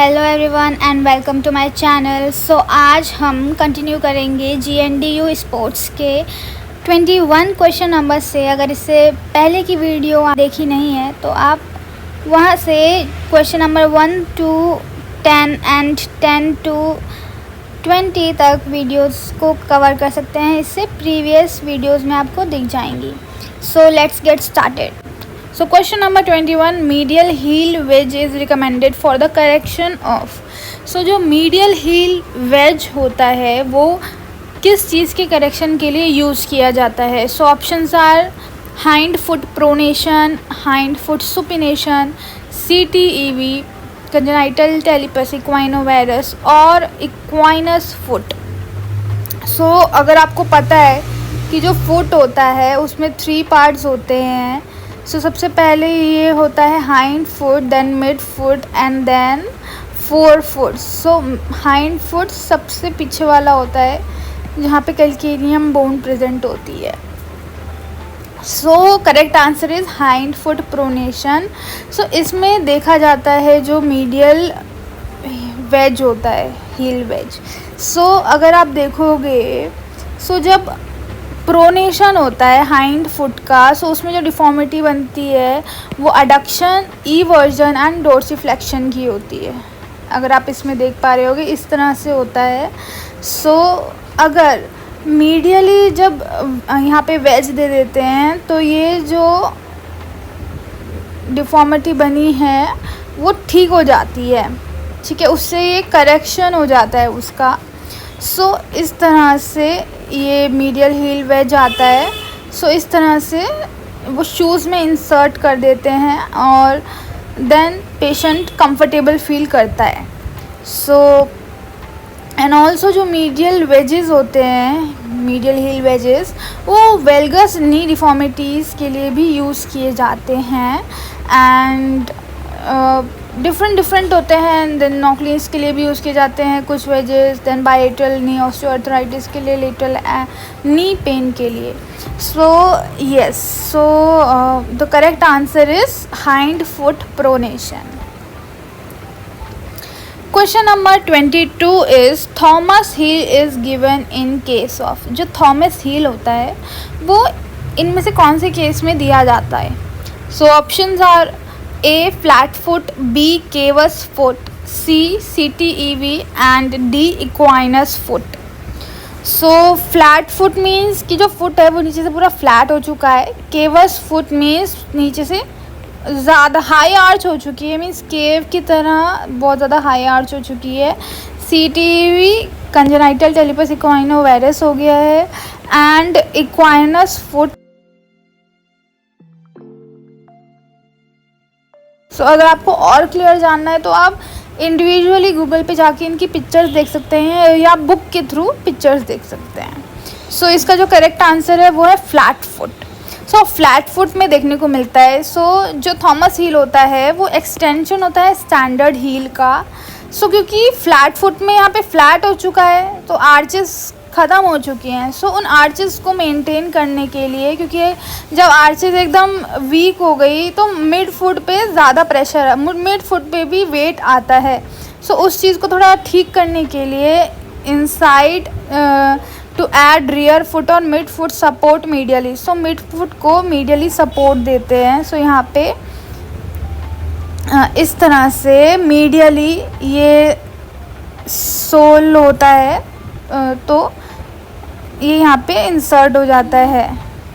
Hello everyone and welcome to my channel. So आज हम continue करेंगे GNDU स्पोर्ट्स के 21 क्वेश्चन नंबर से। अगर इससे पहले की वीडियो आप देखी नहीं है तो आप वहां से question number 1 to 10 and 10 to 20 तक वीडियोस को कवर कर सकते हैं। इससे प्रीवियस वीडियोस में आपको दिख जाएंगी। So let's get started. So question number 21, medial heel wedge is recommended for the correction of। So जो medial heel wedge होता है वो किस चीज़ के करेक्शन के लिए यूज़ किया जाता है? So options are hind foot pronation, hind foot supination, CTEV, congenital talipes equinovarus और equinus foot। So अगर आपको पता है कि जो foot होता है उसमें 3 पार्ट्स होते हैं। सो सबसे पहले ये होता है hind foot, then mid foot and then fore foot. So hind foot सबसे पीछे वाला होता है जहाँ पे कैल्केनियम बोन प्रेजेंट होती है। So correct answer is hind foot pronation. So इसमें देखा जाता है जो मीडियल वेज होता है, हील वेज। सो अगर आप देखोगे जब प्रोनेशन होता है हाइंड फुट का, सो उसमें जो डिफॉर्मिटी बनती है वो अडक्शन, ईवर्जन एंड डोर्सिफ्लेक्शन की होती है। अगर आप इसमें देख पा रहे होगे इस तरह से होता है। सो अगर मीडियली जब यहाँ पे वेज दे देते हैं तो ये जो डिफॉर्मिटी बनी है वो ठीक हो जाती है, ठीक है, उससे ये करेक्शन हो जाता है उसका। सो इस तरह से ये मीडियल हील वेज आता है। सो इस तरह से वो शूज़ में इंसर्ट कर देते हैं और देन पेशेंट कंफर्टेबल फील करता है। सो एंड ऑल्सो जो मीडियल वेजेस होते हैं, मीडियल हील वेजेस, वो वेल्गस नी डिफॉर्मिटीज़ के लिए भी यूज़ किए जाते हैं एंड डिफरेंट होते हैं। देन नॉकलिस के लिए भी यूज़ किए जाते हैं कुछ wedges, then bilateral knee osteoarthritis के लिए, लेटरल नी पेन के लिए। So yes, so the correct answer is hind foot pronation. Question number 22 is Thomas heel is given in case of. जो थॉमस हील होता है वो इनमें से कौन से केस में दिया जाता है? So options are A flat foot, B cavus foot, C CTEV and D equinus foot। So flat foot means कि जो foot है वो नीचे से पूरा flat हो चुका है। cavus foot means नीचे से ज़्यादा high arch हो चुकी है, means cave की तरह बहुत ज़्यादा high arch हो चुकी है। CTEV congenital talipes equinovarus हो गया है and equinus foot। सो अगर आपको और क्लियर जानना है तो आप इंडिविजुअली गूगल पे जाके इनकी पिक्चर्स देख सकते हैं या बुक के थ्रू पिक्चर्स देख सकते हैं। सो इसका जो करेक्ट आंसर है वो है फ्लैट फुट। सो फ्लैट फुट में देखने को मिलता है। जो थॉमस हील होता है वो एक्सटेंशन होता है स्टैंडर्ड हील का। क्योंकि फ्लैट फुट में यहाँ पे फ्लैट हो चुका है तो आर्चेस ख़त्म हो चुकी हैं। उन आर्चेस को मेंटेन करने के लिए, क्योंकि जब आर्चेस एकदम वीक हो गई तो मिड फुट पे ज़्यादा प्रेशर, मिड फुट पे भी वेट आता है। उस चीज़ को थोड़ा ठीक करने के लिए inside to add rear foot और mid foot support medially. Mid foot को मीडियली सपोर्ट देते हैं। यहाँ पे इस तरह से मीडियली ये सोल होता है तो ये यहाँ पे इंसर्ट हो जाता है,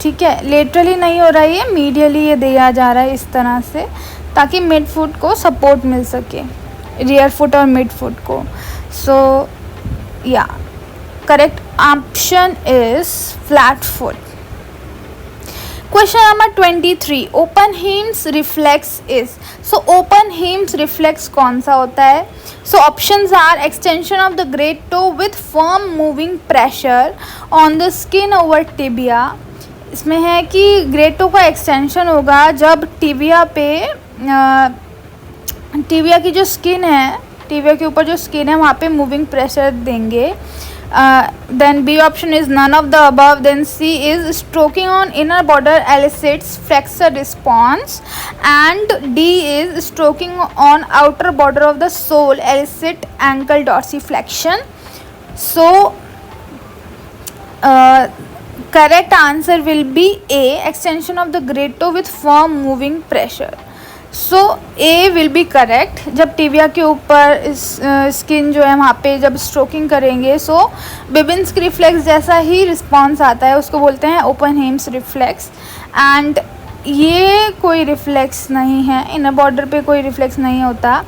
ठीक है। लेटरली नहीं हो रहा है, ये मीडियली ये दिया जा रहा है इस तरह से ताकि मिड फुट को सपोर्ट मिल सके, रियर फुट और मिड फुट को। So yeah correct option is flat foot. Question number 23, Oppenheim's reflex is. Oppenheim's reflex कौन सा होता है? Options are extension of the great toe with firm moving pressure on the skin over tibia. इसमें है कि great to का extension होगा जब टिबिया पे, टिबिया की जो स्किन है, टिबिया के ऊपर जो स्किन है वहाँ पे मूविंग प्रेशर देंगे Then B option is none of the above. Then C is stroking on inner border elicits flexor response, and D is stroking on outer border of the sole elicit ankle dorsiflexion. So correct answer will be A, extension of the great toe with firm moving pressure. So A will be correct. जब tibia के ऊपर skin जो है वहाँ पे जब stroking करेंगे सो बेबिन्स्की reflex जैसा ही रिस्पॉन्स आता है, उसको बोलते हैं ओपन हेम्स रिफ्लेक्स. एंड ये कोई रिफ्लेक्स नहीं है, इनर बॉर्डर पे कोई रिफ्लेक्स नहीं होता,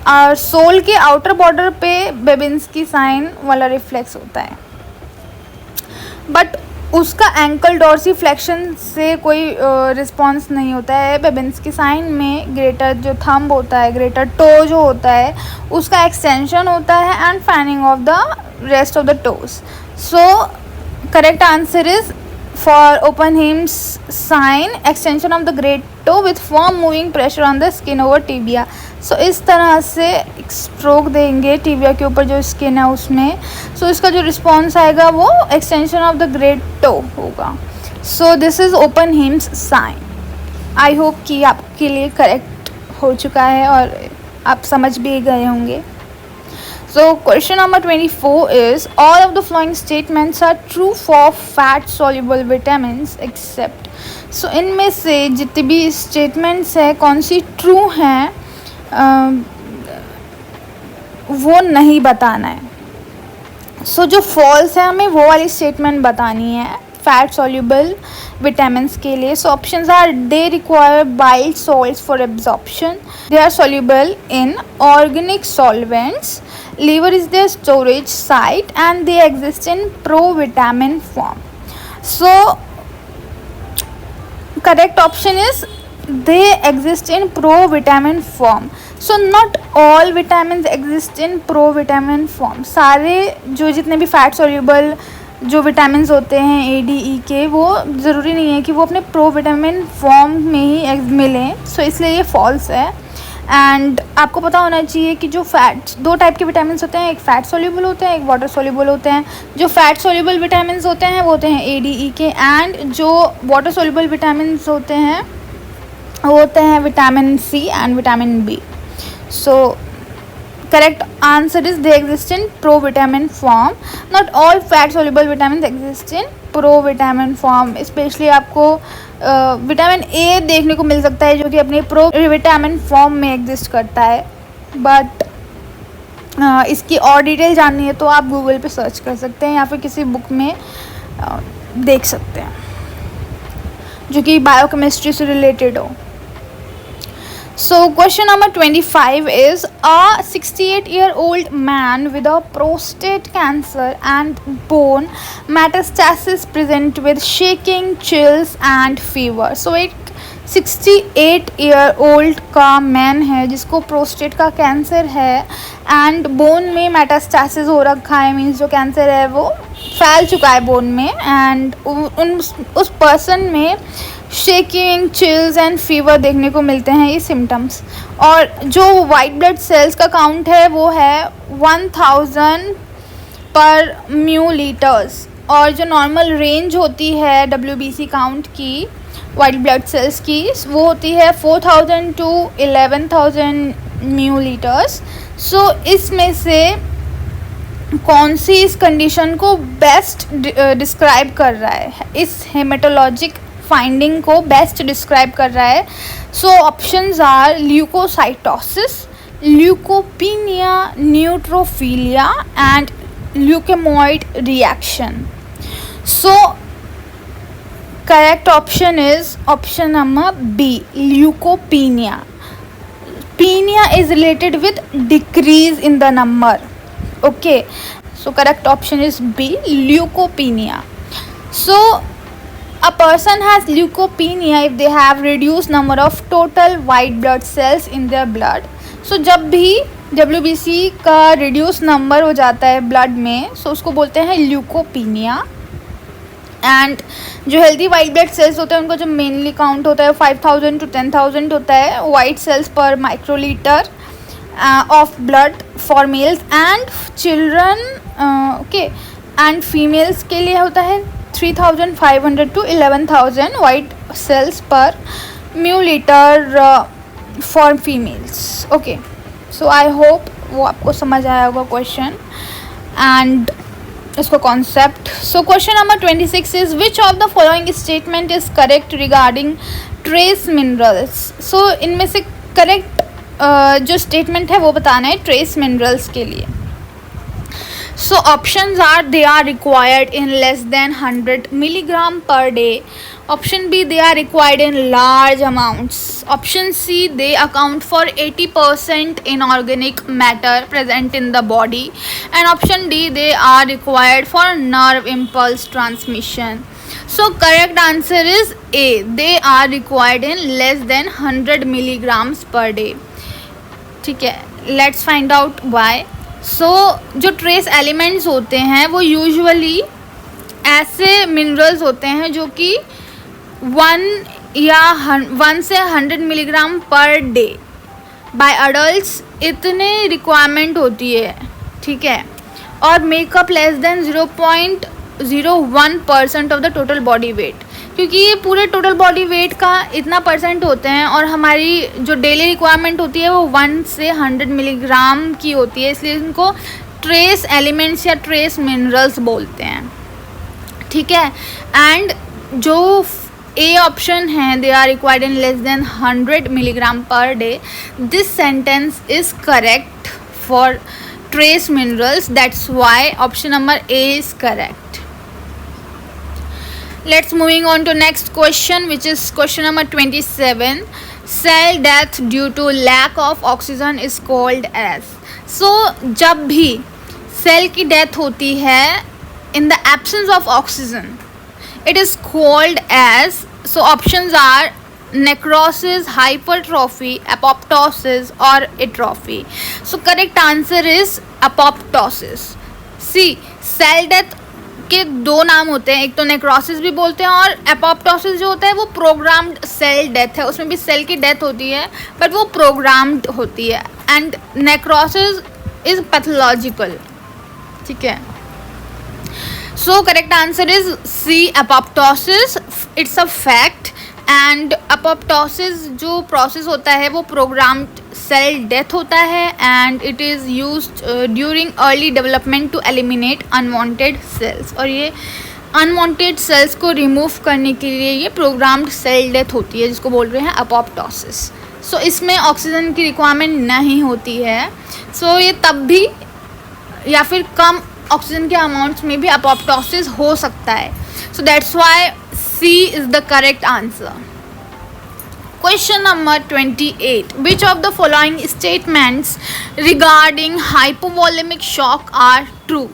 और सोल के आउटर बॉर्डर पे बेबिन्स्की साइन वाला रिफ्लेक्स होता है. बट उसका एंकल डॉर्सीफ्लेक्शन से कोई रिस्पॉन्स नहीं होता है. बेबिन्स्की साइन में ग्रेटर जो थंब होता है, ग्रेटर टो जो होता है, उसका एक्सटेंशन होता है and fanning of the rest of the toes. So correct answer is four Oppenheim's sign, extension of the great toe with firm moving pressure on the skin over tibia. So इस तरह से एक stroke देंगे tibia के ऊपर जो skin है उसमें. सो इसका जो रिस्पॉन्स आएगा वो extension of the great toe होगा. So this is Oppenheim's sign. I hope कि आपके लिए करेक्ट हो चुका है और आप समझ भी गए होंगे. So question number 24 is all of the following statements are true for fat soluble vitamins except. So इनमें से जितनी भी statements है कौन सी true हैं वो नहीं बताना है. So जो false है हमें वो वाली statement बतानी है फैट soluble vitamins के लिए. So options are they require bile salts for absorption, they are soluble in organic solvents, liver is their storage site, and they exist in provitamin form. So correct option is they exist in provitamin form. So not all vitamins exist in provitamin form. सारे जो जितने भी fat soluble जो vitamins होते हैं A D E के, वो ज़रूरी नहीं है कि वो अपने प्रोविटामिन फॉर्म में ही मिलें. सो इसलिए ये फॉल्स है. एंड आपको पता होना चाहिए कि जो फैट दो टाइप के विटामिन्स होते हैं, एक फ़ैट सोल्यूबल होते हैं, एक वाटर सोल्यूबल होते हैं. जो फैट सोल्यूबल विटामिन्स होते हैं वो होते हैं ए डी ई के, एंड जो वाटर सोल्यूबल विटामिन्स होते हैं वो होते हैं vitamin C and vitamin B. So correct answer is they exist in provitamin form. Not all fat soluble vitamins exist in provitamin form. Especially आपको vitamin A देखने को मिल सकता है जो कि अपने प्रोविटामिन फॉर्म में एग्जिस्ट करता है. बट इसकी और डिटेल जाननी है तो आप गूगल पे सर्च कर सकते हैं या फिर किसी बुक में देख सकते हैं जो कि बायोकेमिस्ट्री से रिलेटेड हो. So question number 25 is a 68-year-old man with a prostate cancer and bone metastasis present with shaking, chills and fever. So एक 68-year-old का मैन है जिसको प्रोस्टेट का कैंसर है एंड बोन में मेटास्टासिस हो रखा है. मीन्स जो कैंसर है वो फैल चुका है बोन में, एंड उस पर्सन में शेकिंग, चिल्स एंड फीवर देखने को मिलते हैं ये सिम्टम्स. और जो वाइट ब्लड सेल्स का काउंट है वो है 1000 पर म्यू लीटर्स, और जो नॉर्मल रेंज होती है WBC काउंट की वाइट ब्लड सेल्स की वो होती है 4000 to 11000 म्यू लीटर्स. सो इसमें से कौन सी इस कंडीशन को बेस्ट डिस्क्राइब कर रहा है, इस हेमेटोलॉजिक फाइंडिंग को बेस्ट डिस्क्राइब कर रहा है. So options are leukocytosis, leukopenia, neutrophilia and leukaemoid reaction. So correct option is option number B, leukopenia. Penia is related with decrease in the number. Okay, so correct option is B, leukopenia. So a person has leukopenia if they have reduced number of total white blood cells in their blood. So जब भी WBC का reduce number हो जाता है blood में, so उसको बोलते हैं leukopenia. एंड जो हेल्दी वाइट ब्लड सेल्स होते हैं उनको जो मेनली काउंट होता है 5000 to 10,000 होता है white cells per microlitre of blood for males and children. Okay, and females के लिए होता है 3,500 to 11,000 white cells per millilitre for females. Okay, so I hope वो आपको समझ आया होगा क्वेश्चन एंड इसको concept. So question number 26 is which of the following statement is correct regarding trace minerals. So इनमें से करेक्ट जो स्टेटमेंट है वो बताना है ट्रेस मिनरल्स के लिए. So options are they are required in less than 100 milligram per day. Option B, they are required in large amounts. Option C, they account for 80% inorganic matter present in the body. And option D, they are required for nerve impulse transmission. So correct answer is A, they are required in less than 100 milligrams per day. ठीक है, let's find out why. सो जो trace elements होते हैं वो usually ऐसे minerals होते हैं जो कि 1 से 100 milligram per day by adults इतने रिक्वायरमेंट होती है. ठीक है, और make up less than 0.01% of the total body weight. क्योंकि ये पूरे टोटल बॉडी वेट का इतना परसेंट होते हैं और हमारी जो डेली रिक्वायरमेंट होती है वो 1 से 100 मिलीग्राम की होती है, इसलिए इनको ट्रेस एलिमेंट्स या ट्रेस मिनरल्स बोलते हैं. ठीक है, एंड जो ए ऑप्शन है they are required in less than 100 milligram per day, this sentence is correct for trace minerals. That's why option number A is correct. Let's moving on to next question, which is question number 27. Cell death due to lack of oxygen is called as. So जब भी cell की death होती है in the absence of oxygen, it is called as. So options are necrosis, hypertrophy, apoptosis or atrophy. So correct answer is apoptosis. See, cell death के दो नाम होते हैं, एक तो नेक्रोसिस भी बोलते हैं और एपोप्टोसिस जो होता है वो प्रोग्राम्ड सेल डेथ है. उसमें भी सेल की डेथ होती है बट वो प्रोग्राम्ड होती है. And necrosis is pathological. ठीक है, so correct answer is C, apoptosis. It's a fact. And apoptosis जो प्रोसेस होता है वो प्रोग्राम्ड सेल डेथ होता है and it is used during early development to eliminate unwanted cells. और ये अनवांटेड सेल्स को रिमूव करने के लिए ये प्रोग्राम्ड सेल डेथ होती है जिसको बोल रहे हैं अपोप्टोसिस. सो इसमें ऑक्सीजन की रिक्वायरमेंट नहीं होती है. सो ये तब भी या फिर कम ऑक्सीजन के अमाउंट्स में भी अपोप्टोसिस हो सकता है. सो that's Y C is the correct answer. Question number 28. Which of the following statements regarding hypovolemic shock are true?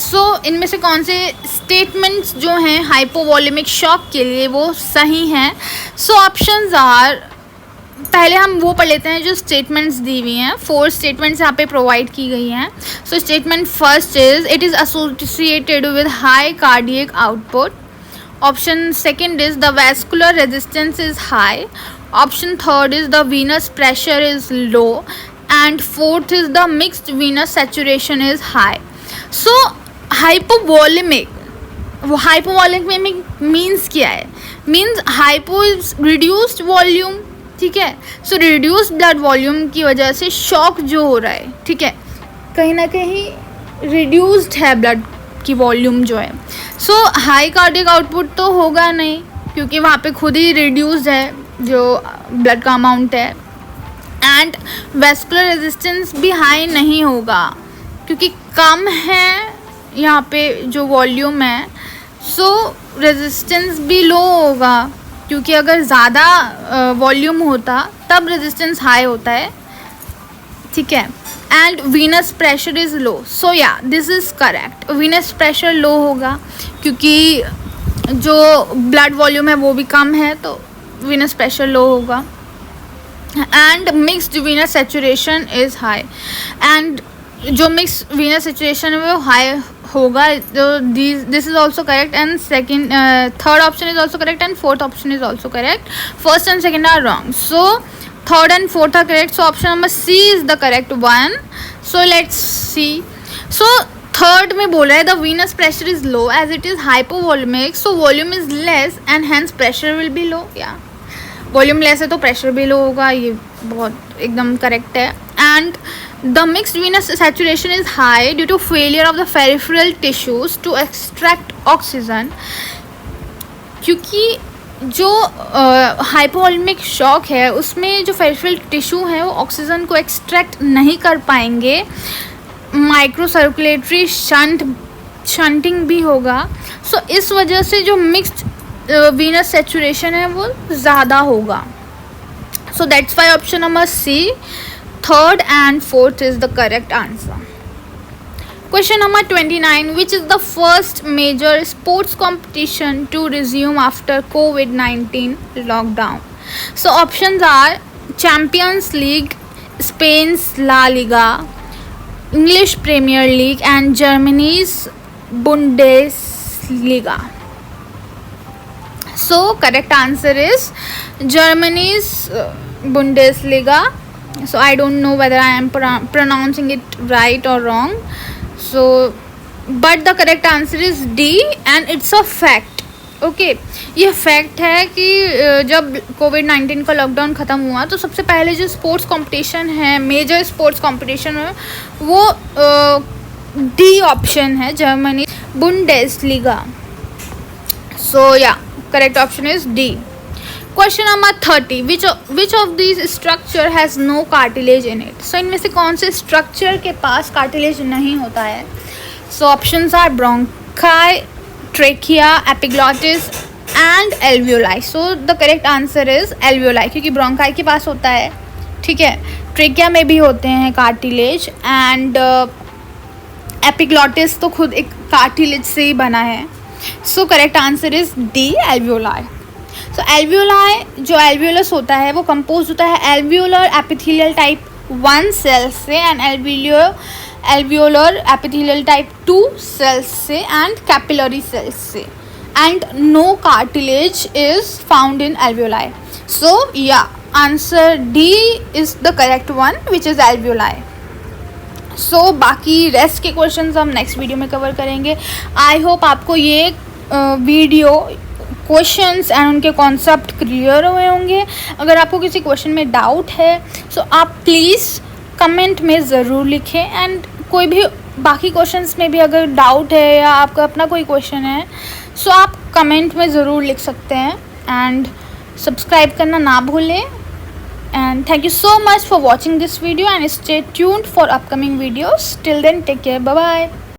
So इनमें से कौन से statements जो हैं hypovolemic shock के लिए वो सही हैं? So options are, पहले हम वो पढ़ लेते हैं जो स्टेटमेंट्स दी हुई हैं. 4 स्टेटमेंट्स यहाँ पे प्रोवाइड की गई हैं. So statement first is it is associated with high cardiac output. Option second is the vascular resistance is high. Option third is the venous pressure is low. And fourth is the mixed venous saturation is high. So hypovolemic means क्या है? Means hypo is reduced volume. ठीक है, so reduced blood volume की वजह से shock जो हो रहा है, ठीक है, कहीं ना कहीं reduced है blood की वॉल्यूम जो है. सो हाई कार्डियक आउटपुट तो होगा नहीं क्योंकि वहाँ पे खुद ही रिड्यूस्ड है जो ब्लड का अमाउंट है. एंड वेस्कुलर रेजिस्टेंस भी हाई नहीं होगा क्योंकि कम है यहाँ पे जो वॉल्यूम है. सो रेजिस्टेंस भी लो होगा क्योंकि अगर ज़्यादा वॉल्यूम होता तब रेजिस्टेंस हाई होता है. ठीक है, and venous pressure is low. So yeah this is correct. Venous pressure low होगा क्योंकि जो ब्लड वॉल्यूम है वो भी कम है तो वीनस प्रेशर लो होगा. And mixed venous saturation is high. And जो मिक्स वीनस सैचुरेशन है वो हाई होगा. This is also correct. And second third option is also correct and fourth option is also correct. First and second are wrong. So third and fourth are correct. So option number C is the correct one. So let's see. So third में बोला है the venous pressure is low as it is hypovolaemic, so volume is less and hence pressure will be low. Yeah volume less है तो pressure भी लो होगा, ये बहुत एकदम करेक्ट है। And the mixed venous saturation is high due to failure of the peripheral tissues to extract oxygen, क्योंकि जो हाइपोवॉल्यूमिक शॉक है उसमें जो पेरिफेरल टिश्यू है वो ऑक्सीजन को एक्सट्रैक्ट नहीं कर पाएंगे, माइक्रो सर्कुलेटरी शंटिंग भी होगा। सो इस वजह से जो मिक्स्ड वीनस सैचुरेशन है वो ज़्यादा होगा। So that's why option number C, third and fourth is the correct answer. Question number 29. Which is the first major sports competition to resume after COVID-19 lockdown? So options are Champions League, Spain's La Liga, English Premier League and Germany's Bundesliga. So correct answer is Germany's Bundesliga. So I don't know whether I am pronouncing it right or wrong. So but the correct answer is D and it's a fact. Okay ये fact है कि जब कोविड-19 का lockdown ख़त्म हुआ तो सबसे पहले जो स्पोर्ट्स कंपटीशन है, मेजर स्पोर्ट्स कंपटीशन है, वो डी ऑप्शन है, Germany Bundesliga. So yeah correct option is D. Question number 30. Which of this structure has no cartilage in it? So इनमें से कौन से स्ट्रक्चर के पास कार्टिलेज नहीं होता है? So options are bronchi, trachea, epiglottis and alveoli. So the correct answer is alveoli, क्योंकि bronchi के पास होता है, ठीक है, ट्रेकिया में भी होते हैं कार्टिलेज एंड एपिग्लॉटिस तो खुद एक कार्टिलेज से ही बना है। So correct answer is D, alveoli. So alveoli जो एल्वियोलस होता है वो कंपोज होता है एल्वियोलर एपिथेलियल टाइप 1 सेल से and alveolar epithelial type 2 cells से एंड कैपिलरी सेल्स से, and no cartilage is found in alveoli. So yeah answer D is the correct one which is alveoli. So बाकी rest के questions हम next video में cover करेंगे। I hope आपको ये video questions and उनके concept clear हुए होंगे। अगर आपको किसी क्वेश्चन में डाउट है सो आप प्लीज़ कमेंट में ज़रूर लिखें, एंड कोई भी बाकी क्वेश्चंस में भी अगर डाउट है या आपका अपना कोई क्वेश्चन है सो आप कमेंट में ज़रूर लिख सकते हैं, एंड सब्सक्राइब करना ना भूलें। And thank you so much for watching this video and stay tuned for upcoming videos. Till then take care, bye bye.